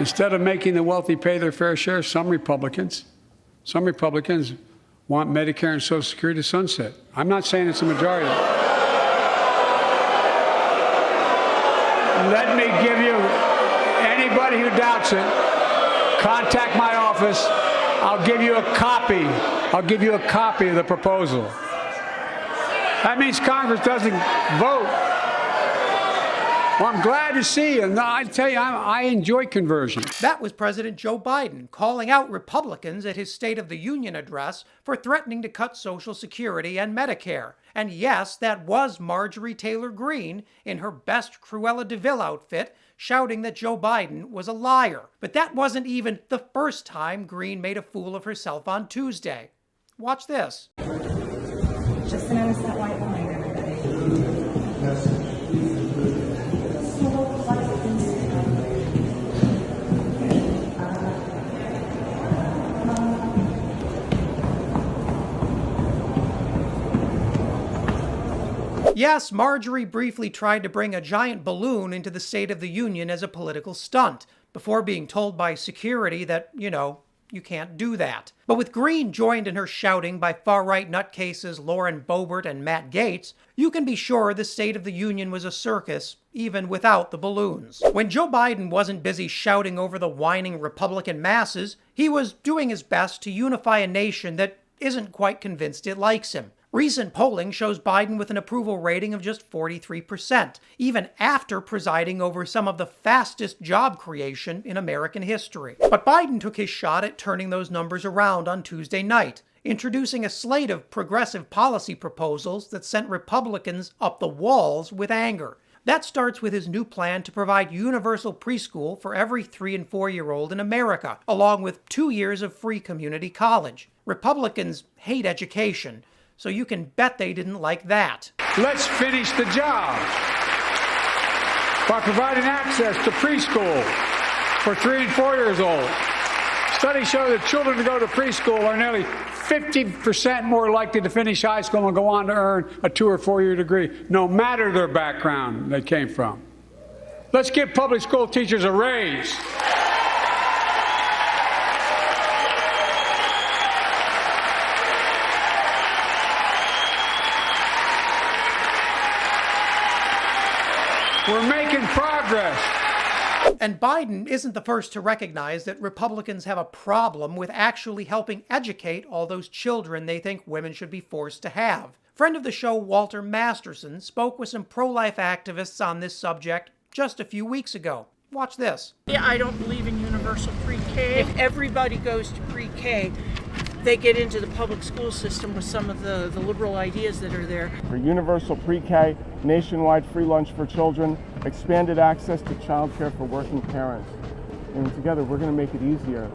Instead of making the wealthy pay their fair share, some Republicans want Medicare and Social Security to sunset. I'm not saying it's a majority. Let me give you, anybody who doubts it, contact my office. I'll give you a copy. I'll give you a copy of the proposal. That means Congress doesn't vote. Well, I'm glad to see you. And I tell you, I enjoy conversion. That was President Joe Biden calling out Republicans at his State of the Union address for threatening to cut Social Security and Medicare. And yes, that was Marjorie Taylor Greene in her best Cruella de Vil outfit, shouting that Joe Biden was a liar. But that wasn't even the first time Greene made a fool of herself on Tuesday. Watch this. Just notice that white line, everybody. Yes, Marjorie briefly tried to bring a giant balloon into the State of the Union as a political stunt, before being told by security that, you can't do that. But with Greene joined in her shouting by far-right nutcases Lauren Boebert and Matt Gaetz, you can be sure the State of the Union was a circus, even without the balloons. When Joe Biden wasn't busy shouting over the whining Republican masses, he was doing his best to unify a nation that isn't quite convinced it likes him. Recent polling shows Biden with an approval rating of just 43%, even after presiding over some of the fastest job creation in American history. But Biden took his shot at turning those numbers around on Tuesday night, introducing a slate of progressive policy proposals that sent Republicans up the walls with anger. That starts with his new plan to provide universal preschool for every 3- and 4-year-old in America, along with 2 years of free community college. Republicans hate education, so you can bet they didn't like that. Let's finish the job by providing access to preschool for 3 and 4 years old. Studies show that children who go to preschool are nearly 50% more likely to finish high school and go on to earn a 2- or 4-year degree, no matter their background they came from. Let's give public school teachers a raise. We're making progress. And Biden isn't the first to recognize that Republicans have a problem with actually helping educate all those children they think women should be forced to have. Friend of the show Walter Masterson spoke with some pro-life activists on this subject just a few weeks ago. Watch this. Yeah, I don't believe in universal pre-K. If everybody goes to pre-K, they get into the public school system with some of the liberal ideas that are there. For universal pre-K, nationwide free lunch for children, expanded access to child care for working parents. And together we're going to make it easier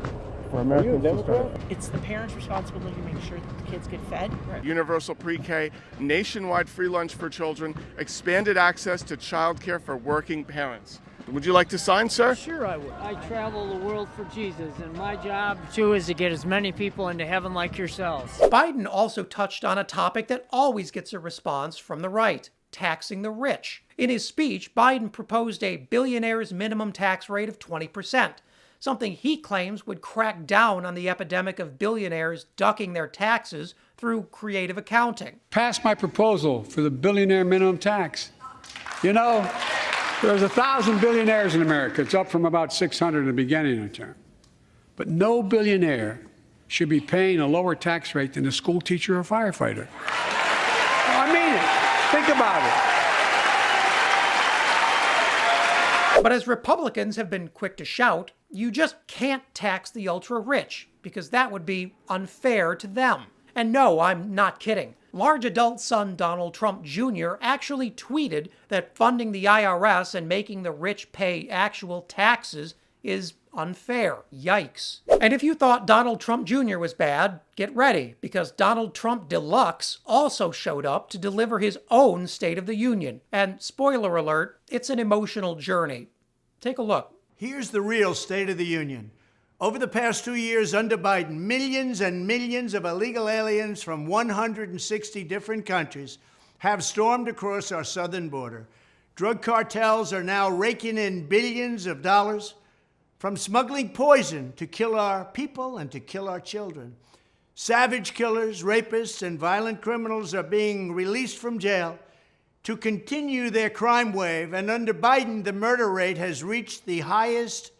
for Americans to start. It's the parents' responsibility to make sure that the kids get fed. Right. Universal pre-K, nationwide free lunch for children, expanded access to child care for working parents. Would you like to sign, sir? Sure I would. I travel the world for Jesus, and my job, too, is to get as many people into heaven like yourselves. Biden also touched on a topic that always gets a response from the right: taxing the rich. In his speech, Biden proposed a billionaire's minimum tax rate of 20%, something he claims would crack down on the epidemic of billionaires ducking their taxes through creative accounting. Pass my proposal for the billionaire minimum tax. There's 1,000 billionaires in America. It's up from about 600 in the beginning of the term. But no billionaire should be paying a lower tax rate than a school teacher or firefighter. I mean it. Think about it. But as Republicans have been quick to shout, you just can't tax the ultra-rich, because that would be unfair to them. And no, I'm not kidding. Large adult son Donald Trump Jr. actually tweeted that funding the IRS and making the rich pay actual taxes is unfair. Yikes. And if you thought Donald Trump Jr. was bad, get ready, because Donald Trump Deluxe also showed up to deliver his own State of the Union. And spoiler alert, it's an emotional journey. Take a look. Here's the real State of the Union. Over the past 2 years under Biden, millions and millions of illegal aliens from 160 different countries have stormed across our southern border. Drug cartels are now raking in billions of dollars. from smuggling poison to kill our people and to kill our children. Savage killers, rapists, and violent criminals are being released from jail to continue their crime wave, and under Biden, the murder rate has reached the highest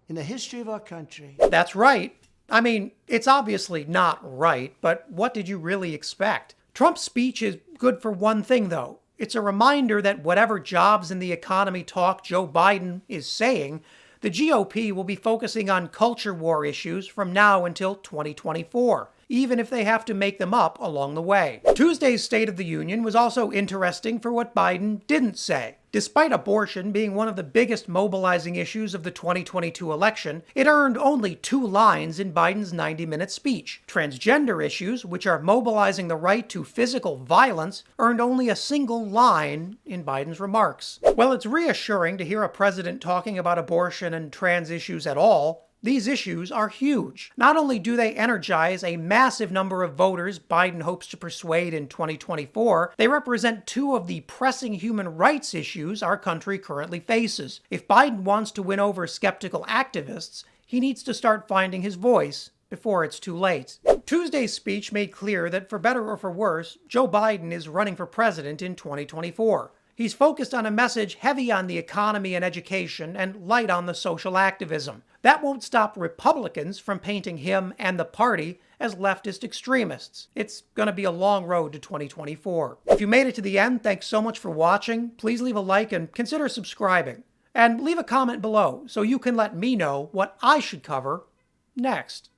in the history of our country. That's right. I mean, it's obviously not right, but what did you really expect? Trump's speech is good for one thing, though. It's a reminder that whatever jobs and the economy talk Joe Biden is saying, the GOP will be focusing on culture war issues from now until 2024, even if they have to make them up along the way. Tuesday's State of the Union was also interesting for what Biden didn't say. Despite abortion being one of the biggest mobilizing issues of the 2022 election, it earned only 2 lines in Biden's 90-minute speech. Transgender issues, which are mobilizing the right to physical violence, earned only a single line in Biden's remarks. Well, it's reassuring to hear a president talking about abortion and trans issues at all. These issues are huge. Not only do they energize a massive number of voters Biden hopes to persuade in 2024, they represent 2 of the pressing human rights issues our country currently faces. If Biden wants to win over skeptical activists, he needs to start finding his voice before it's too late. Tuesday's speech made clear that for better or for worse, Joe Biden is running for president in 2024. He's focused on a message heavy on the economy and education and light on the social activism. That won't stop Republicans from painting him and the party as leftist extremists. It's going to be a long road to 2024. If you made it to the end, thanks so much for watching. Please leave a like and consider subscribing. And leave a comment below so you can let me know what I should cover next.